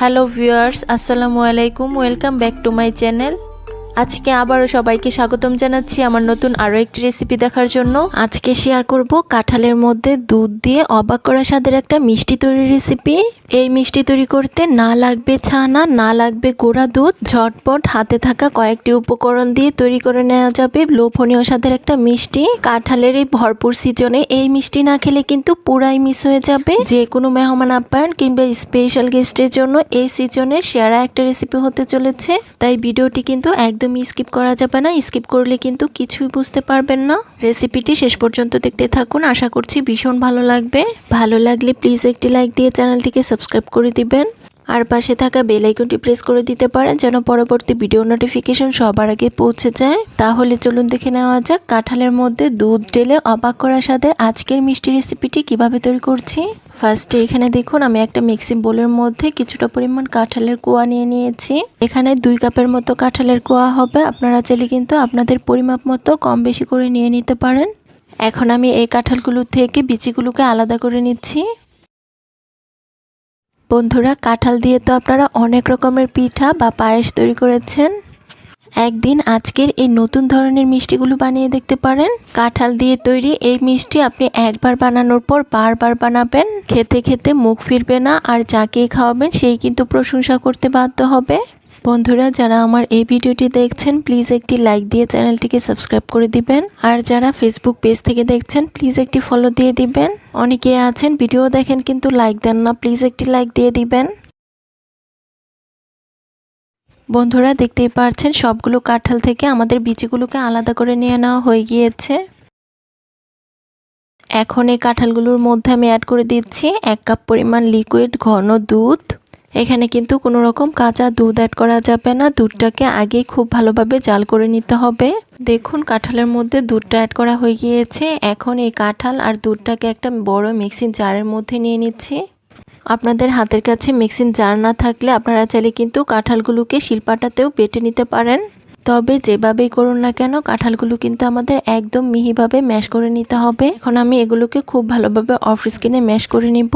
Hello viewers, আসসালামু আলাইকুম। Welcome back to my channel. আজকে আবারও সবাইকে স্বাগতম জানাচ্ছি আমার নতুন আরও একটি রেসিপি দেখার জন্য। আজকে শেয়ার করব কাঁঠালের মধ্যে দুধ দিয়ে অবাক করা স্বাদের একটা মিষ্টি তৈরির রেসিপি। এই মিষ্টি তৈরি করতে না লাগবে ছানা, না লাগবে গুঁড়া দুধ, ঝটপট হাতে থাকা কয়েকটি উপকরণ দিয়ে তৈরি করে নেওয়া যাবে লোভনীয় স্বাদের একটা মিষ্টি। কাঁঠালের এই ভরপুর সিজনে এই মিষ্টি না খেলে কিন্তু পুরাই মিস হয়ে যাবে। যে কোনো মেহমান আপ্যায়ন কিংবা স্পেশাল গেস্টের জন্য এই সিজনের সেরা একটা রেসিপি হতে চলেছে। তাই ভিডিওটি কিন্তু একদমই স্কিপ করা যাবে না। স্কিপ করলে কিন্তু কিছুই বুঝতে পারবেন না। রেসিপিটি শেষ পর্যন্ত দেখতে থাকুন, আশা করছি ভীষণ ভালো লাগবে। ভালো লাগলে প্লিজ একটি লাইক দিয়ে চ্যানেলটিকে সাবস্ক্রাইব করে দিবেন আর পাশে থাকা বেল আইকনটি প্রেস করে দিতে পারেন যেন পরবর্তী ভিডিও নোটিফিকেশন সবার আগে পৌঁছে যায়। তাহলে চলুন দেখে নেওয়া যাক কাঁঠালের মধ্যে দুধ ঢেলে অবাক করা স্বাদের আজকের মিষ্টি রেসিপিটি কিভাবে তৈরি করছি। ফার্স্টে এখানে দেখুন আমি একটা মিক্সিং বোলের মধ্যে কিছুটা পরিমাণ কাঁঠালের কোয়া নিয়ে নিয়েছি। এখানে 2 কাপের মতো কাঁঠালের কোয়া হবে। আপনারা চাইলে কিন্তু আপনাদের পরিমাপ মতো কম বেশি করে নিয়ে নিতে পারেন। এখন আমি এই কাঁঠালগুলো থেকে বিচিগুলোকে আলাদা করে নিচ্ছি। বন্ধুরা, কাঁঠাল দিয়ে তো আপনারা অনেক রকমের পিঠা বা পায়েস তৈরি করেছেন। একদিন আজকের এই নতুন ধরনের মিষ্টিগুলো বানিয়ে দেখতে পারেন। কাঁঠাল দিয়ে তৈরি এই মিষ্টি আপনি একবার বানানোর পর বারবার বানাবেন, খেতে খেতে মুখ ফিরবে না, আর যাকে খাওয়াবেন সেই কিন্তু প্রশংসা করতে বাধ্য হবে। বন্ধুরা, যারা আমার এই ভিডিওটি দেখছেন প্লিজ একটি লাইক দিয়ে চ্যানেলটিকে সাবস্ক্রাইব করে দিবেন। আর যারা ফেসবুক পেজ থেকে দেখছেন প্লিজ একটি ফলো দিয়ে দিবেন। অনেকে আছেন ভিডিও দেখেন কিন্তু লাইক দেন না, প্লিজ একটি লাইক দিয়ে দিবেন। বন্ধুরা, দেখতেই পাচ্ছেন সবগুলো কাঁঠাল থেকে আমাদের বিচিগুলোকে আলাদা করে নিয়ে নেওয়া হয়ে গিয়েছে। এখন এই কাঁঠালগুলোর মধ্যে আমি অ্যাড করে দিচ্ছি 1 কাপ পরিমাণ লিকুইড ঘন দুধ। এখানে কিন্তু কোনো রকম কাঁচা দুধ অ্যাড করা যাবে না। দুধটাকে আগেই খুব ভালোভাবে জাল করে নিতে হবে। দেখুন কাঁঠালের মধ্যে দুধটা অ্যাড করা হয়ে গিয়েছে। এখন এই কাঁঠাল আর দুধটাকে একটা বড় মিক্সিং জারের মধ্যে নিয়ে নিচ্ছি। আপনাদের হাতের কাছে মিক্সিং জার না থাকলে আপনারা চাইলে কিন্তু কাঁঠালগুলোকে শিলপাটাতেও বেটে নিতে পারেন। তবে যেভাবেই করুন না কেন কাঁঠালগুলো কিন্তু আমাদের একদম মিহিভাবে ম্যাশ করে নিতে হবে। এখন আমি এগুলোকে খুব ভালোভাবে অফ স্কিনে ম্যাশ করে নিব।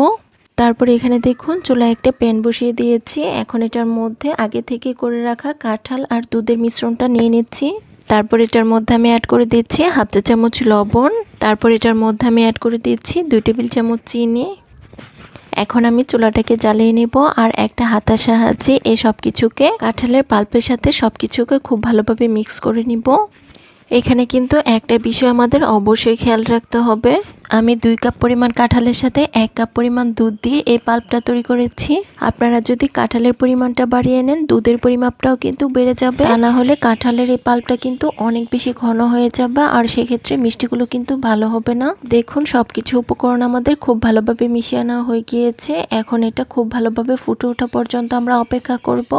তারপরে এখানে দেখুন চুলায় একটা প্যান বসিয়ে দিয়েছি। এখন এটার মধ্যে আগে থেকে করে রাখা কাঁঠাল আর দুধের মিশ্রণটা নিয়ে নিচ্ছি। তারপর এটার মধ্যে আমি অ্যাড করে দিচ্ছি 1/2 চা চামচ লবণ। তারপর এটার মধ্যে আমি অ্যাড করে দিচ্ছি 2 টেবিল চামচ চিনি। এখন আমি চুলাটাকে জ্বালিয়ে নিব আর একটা হাতার সাহায্যে এই সব কিছুকে কাঁঠালের পাল্পের সাথে সবকিছুকে খুব ভালোভাবে মিক্স করে নিব। এখানে কিন্তু একটা বিষয় আমাদের অবশ্যই খেয়াল রাখতে হবে। আমি 2 কাপ পরিমাণ কাঁঠালের সাথে 1 কাপ পরিমাণ দুধ দিয়ে এই পাল্পটা তৈরি করেছি। আপনারা যদি কাঁঠালের পরিমাণটা বাড়িয়ে নেন দুধের পরিমাপটাও কিন্তু বেড়ে যাবে। তা না হলে কাঁঠালের এই পাল্পটা কিন্তু অনেক বেশি ঘন হয়ে যাবে আর সেক্ষেত্রে মিষ্টিগুলো কিন্তু ভালো হবে না। দেখুন সবকিছু উপকরণ আমাদের খুব ভালোভাবে মিশিয়ে নেওয়া হয়ে গিয়েছে। এখন এটা খুব ভালোভাবে ফুটে ওঠা পর্যন্ত আমরা অপেক্ষা করব।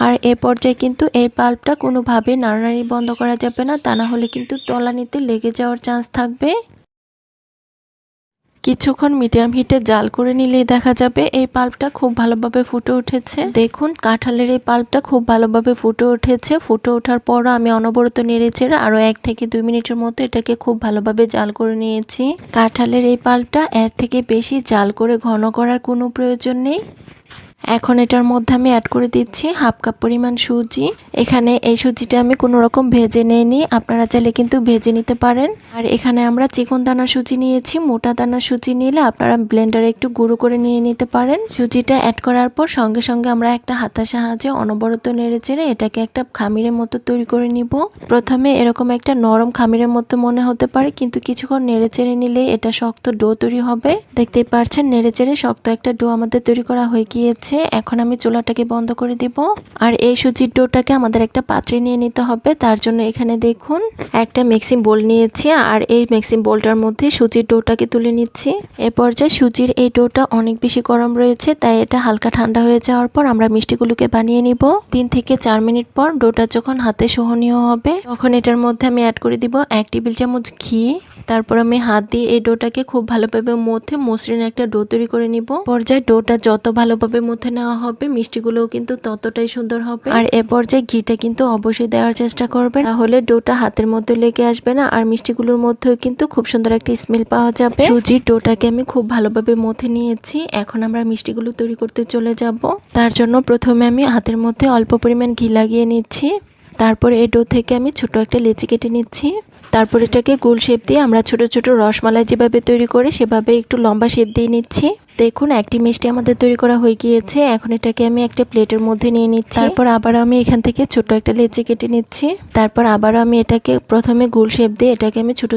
আর এ পর্যায়ে কিন্তু এই পাল্পটা কোনোভাবে নাড়ানাড়ি বন্ধ করা যাবে না, তা না হলে কিন্তু তলানিতে লেগে যাওয়ার চান্স থাকবে। কিছুক্ষণ মিডিয়াম হিটে জাল করে নিলেই দেখা যাবে এই পাল্পটা খুব ভালোভাবে ফুটে উঠেছে। দেখুন কাঁঠালের এই পাল্পটা খুব ভালোভাবে ফুটে উঠেছে। ফুটে ওঠার পরও আমি অনবরত নেড়েচেড়ে আরও 1 থেকে 2 মিনিটের মতো এটাকে খুব ভালোভাবে জাল করে নিয়েছি। কাঁঠালের এই পাল্পটা এর থেকে বেশি জাল করে ঘন করার কোনো প্রয়োজন নেই। এখন এটার মধ্যে আমি অ্যাড করে দিচ্ছি 1/2 কাপ পরিমাণ সুজি। এখানে এই সুজিটা আমি কোনো রকম ভেজে নেইনি, আপনারা চাইলে কিন্তু ভেজে নিতে পারেন। আর এখানে আমরা চিকন দানা সুজি নিয়েছি, মোটা দানা সুজি নিলে আপনারা ব্লেন্ডারে একটু গুঁড়ো করে নিয়ে নিতে পারেন। সুজিটা অ্যাড করার পর সঙ্গে সঙ্গে আমরা একটা হাতার সাহায্যে অনবরত নেড়েচেড়ে এটাকে একটা খামিরের মতো তৈরি করে নিব। প্রথমে এরকম একটা নরম খামিরের মতো মনে হতে পারে, কিন্তু কিছুক্ষণ নেড়েচেড়ে নিলে এটা শক্ত ডো তৈরি হবে। দেখতেই পাচ্ছেন নেড়েচেড়ে শক্ত একটা ডো আমাদের তৈরি করা হয়ে গিয়েছে। এখন আমি চুলাটাকে বন্ধ করে দিব আর এই সুজির ডোটাকে আমাদের একটা পাত্রে নিয়ে নিতে হবে। তার জন্য এখানে দেখুন একটা মিক্সিং বোল নিয়েছি আর এই মিক্সিং বোলটার মধ্যে সুজির ডোটাকে তুলে নিচ্ছি। এ পর্যায়ে সুজির এই ডোটা অনেক বেশি গরম রয়েছে, তাই এটা হালকা ঠান্ডা হয়ে যাওয়ার পর আমরা মিষ্টিগুলোকে বানিয়ে নিব। 3 থেকে 4 মিনিট পর ডোটা যখন হাতে সহনীয় হবে তখন এটার মধ্যে আমি অ্যাড করে দিব 1 টেবিল চামচ ঘি। তারপর আমি হাত দিয়ে এই ডোটাকে খুব ভালোভাবে মথে মসৃণ একটা ডো তৈরি করে নিব। পর্যায়ে ডোটা যত ভালোভাবে মধ্যে নেওয়া হবে মিষ্টিগুলোও কিন্তু ততটাই সুন্দর হবে। আর এ পর্যায়ে ঘিটা কিন্তু অবশ্যই দেওয়ার চেষ্টা করবেন, তাহলে ডোটা হাতের মধ্যে লেগে আসবে না আর মিষ্টিগুলোর মধ্যেও কিন্তু খুব সুন্দর একটা স্মেল পাওয়া যাবে। সুজির ডোটাকে আমি খুব ভালোভাবে মথে নিয়েছি। এখন আমরা মিষ্টিগুলো তৈরি করতে চলে যাব। তার জন্য প্রথমে আমি হাতের মধ্যে অল্প পরিমাণ ঘি লাগিয়ে নিচ্ছি। তারপর এই ডো থেকে আমি ছোট একটা লেচি কেটে নিচ্ছি। তারপর এটাকে গোল শেপ দিয়ে আমরা ছোট ছোট রসমালাই যেভাবে তৈরি করি সেভাবে একটু লম্বা শেপ দিয়ে নিচ্ছি। দেখুন একটি মিষ্টি আমাদের তৈরি করা হয়ে গিয়েছে। এখন এটাকে আমি একটা প্লেটের মধ্যে নিয়ে নিচ্ছি। তারপর আবার আমি এখান থেকে ছোট একটা লেচি কেটে নিচ্ছি। তারপর আবার আমি এটাকে প্রথমে গোল শেপ দিয়ে এটাকে আমি ছোট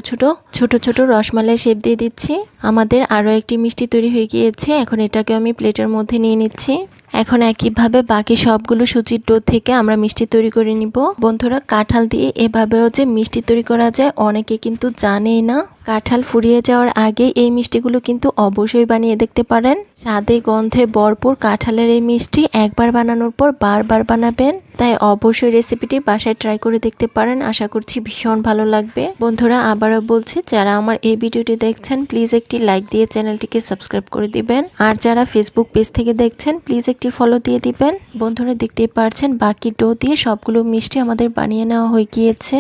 ছোট রসমালাই শেপ দিয়ে দিচ্ছি। আমাদের আরো একটি মিষ্টি তৈরি হয়ে গিয়েছে। এখন এটাকে আমি প্লেটের মধ্যে নিয়ে নিচ্ছি। এখন একইভাবে বাকি সবগুলো সুজির ডো থেকে আমরা মিষ্টি তৈরি করে নিব। বন্ধুরা, কাঁঠাল দিয়ে এভাবেও যে মিষ্টি তৈরি করা যায় অনেকে কিন্তু জানেই না। কাঁঠাল ফুরিয়ে যাওয়ার আগে এই মিষ্টিগুলো কিন্তু অবশ্যই বানিয়ে দেখতে পারেন। স্বাদে গন্ধে ভরপুর কাঁঠালের এই মিষ্টি একবার বানানোর পর বারবার বানাবেন। তাই অবশ্যই রেসিপিটি বাসায় ট্রাই করে দেখতে পারেন। আশা করছি ভীষণ ভালো লাগবে। বন্ধুরা, আবারও বলছি, যারা আমার এই ভিডিওটি দেখছেন প্লিজ একটি লাইক দিয়ে চ্যানেলটিকে সাবস্ক্রাইব করে দিবেন। আর যারা ফেসবুক পেজ থেকে দেখছেন প্লিজ একটি ফলো দিয়ে দিবেন। বন্ধুরা, দেখতেই পারছেন বাকি ডো দিয়ে সবগুলো মিষ্টি আমাদের বানিয়ে নেওয়া হয়ে গিয়েছে।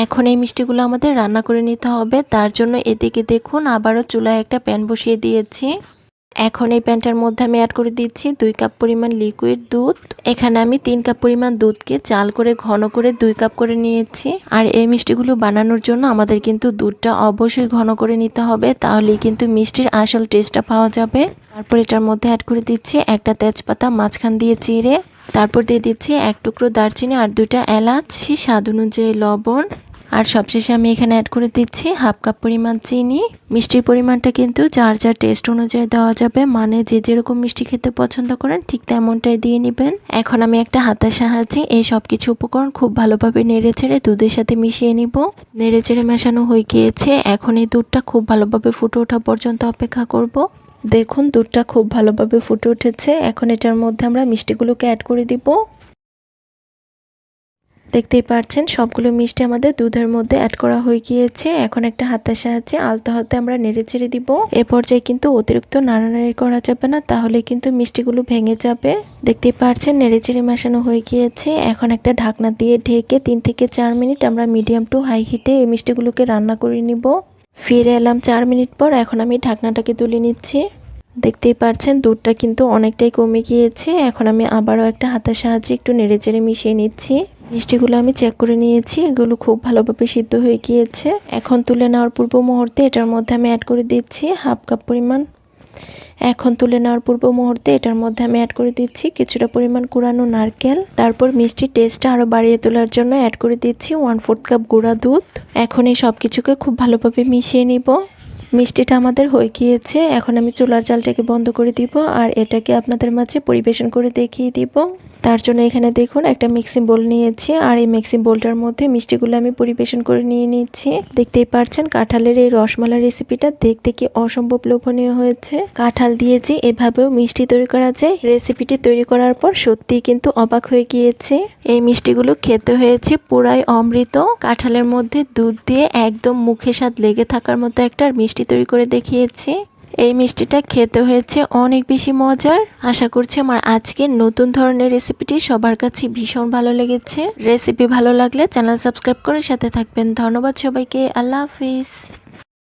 এখন এই মিষ্টিগুলো আমাদের রান্না করে নিতে হবে। তার জন্য এদিকে দেখুন আবারও চুলায় একটা প্যান বসিয়ে দিয়েছি। এখন এই প্যানটার মধ্যে আমি অ্যাড করে দিচ্ছি 2 কাপ পরিমাণ লিকুইড দুধ। এখানে আমি 3 কাপ পরিমাণ দুধকে চাল করে ঘন করে 2 কাপ করে নিয়েছি। আর এই মিষ্টিগুলো বানানোর জন্য আমাদের কিন্তু দুধটা অবশ্যই ঘন করে নিতে হবে, তাহলেই কিন্তু মিষ্টির আসল টেস্টটা পাওয়া যাবে। তারপর এটার মধ্যে অ্যাড করে দিচ্ছি একটা তেজপাতা মাঝখান দিয়ে চিড়ে। তারপর দিয়ে দিচ্ছি 1 টুকরো দারচিনি আর 2টা এলাচ, স্বাদ অনুযায়ী লবণ। আর সবশেষে আমি এখানে অ্যাড করে দিচ্ছি 1/2 কাপ পরিমাণ চিনি। মিষ্টির পরিমাণটা কিন্তু যার যার টেস্ট অনুযায়ী দেওয়া যাবে, মানে যে যেরকম মিষ্টি খেতে পছন্দ করেন ঠিক তেমনটাই দিয়ে নেবেন। এখন আমি একটা হাতের সাহায্যে এই সব কিছু উপকরণ খুব ভালোভাবে নেড়েচেড়ে দুধের সাথে মিশিয়ে নিব। নেড়েচেড়ে মেশানো হয়ে গিয়েছে। এখন এই দুধটা খুব ভালোভাবে ফুটে ওঠা পর্যন্ত অপেক্ষা করব। দেখুন দুধটা খুব ভালোভাবে ফুটে উঠেছে। এখন এটার মধ্যে আমরা মিষ্টিগুলোকে অ্যাড করে দিব। দেখতেই পাচ্ছেন সবগুলো মিষ্টি আমাদের দুধের মধ্যে অ্যাড করা হয়ে গিয়েছে। এখন একটা হাতের সাহায্যে আলতো হাতে আমরা নেড়ে চেড়ে দিব। এ পর্যায়ে কিন্তু অতিরিক্ত নাড়ানাড়ি করা যাবে না, তাহলে কিন্তু মিষ্টিগুলো ভেঙে যাবে। দেখতেই পাচ্ছেন নেড়ে চেড়ে মেশানো হয়ে গিয়েছে। এখন একটা ঢাকনা দিয়ে ঢেকে 3 থেকে 4 মিনিট আমরা মিডিয়াম টু হাই হিটে এই মিষ্টিগুলোকে রান্না করে নিব। ফিরে এলাম 4 মিনিট পর। এখন আমি ঢাকনাটাকে তুলে নিচ্ছি। দেখতেই পাচ্ছেন দুধটা কিন্তু অনেকটাই কমে গিয়েছে। এখন আমি আবারও একটা হাতের সাহায্যে একটু নেড়ে চেড়ে মিশিয়ে নিচ্ছি। মিষ্টিগুলো আমি চেক করে নিয়েছি, এগুলো খুব ভালোভাবে সিদ্ধ হয়ে গিয়েছে। এখন তুলে নেওয়ার পূর্ব মুহূর্তে এটার মধ্যে আমি অ্যাড করে দিচ্ছি 1/2 কাপ পরিমাণ। এখন তুলে নেওয়ার পূর্ব মুহূর্তে এটার মধ্যে আমি অ্যাড করে দিচ্ছি কিছুটা পরিমাণ কুড়ানো নারকেল। তারপর মিষ্টির টেস্টটা আরও বাড়িয়ে তোলার জন্য অ্যাড করে দিচ্ছি 1/4 কাপ গুঁড়া দুধ। এখন এই সব কিছুকে খুব ভালোভাবে মিশিয়ে নিব। মিষ্টিটা আমাদের হয়ে গিয়েছে। এখন আমি চুলার জালটাকে বন্ধ করে দিব আর এটাকে আপনাদের মাঝে পরিবেশন করে দেখিয়ে দিব। তার জন্য এখানে দেখুন একটা মিক্সিং বোল নিয়েছি আর এই মিক্সিং বোলটার মধ্যে মিষ্টিগুলো আমি পরিবেশন করে নিয়ে নিচ্ছি। দেখতেই পাচ্ছেন কাঁঠালের এই রসমালাই রেসিপিটা দেখতে কি অসম্ভব লোভনীয় হয়েছে। কাঁঠাল দিয়ে যে এভাবেও মিষ্টি তৈরি করা যায়, রেসিপিটি তৈরি করার পর সত্যিই কিন্তু অবাক হয়ে গিয়েছে। এই মিষ্টিগুলো খেতে হয়েছে পুরাই অমৃত। কাঁঠালের মধ্যে দুধ দিয়ে একদম মুখে স্বাদ লেগে থাকার মতো একটা মিষ্টি তৈরি করে দেখিয়েছি। এই মিষ্টিটা খেতে হয়েছে অনেক বেশি মজার। আশা করছি আমার আজকের নতুন ধরনের রেসিপিটি সবার কাছে ভীষণ ভালো লেগেছে। রেসিপি ভালো লাগলে চ্যানেল সাবস্ক্রাইব করে সাথে থাকবেন। ধন্যবাদ সবাইকে। আল্লাহ হাফিজ।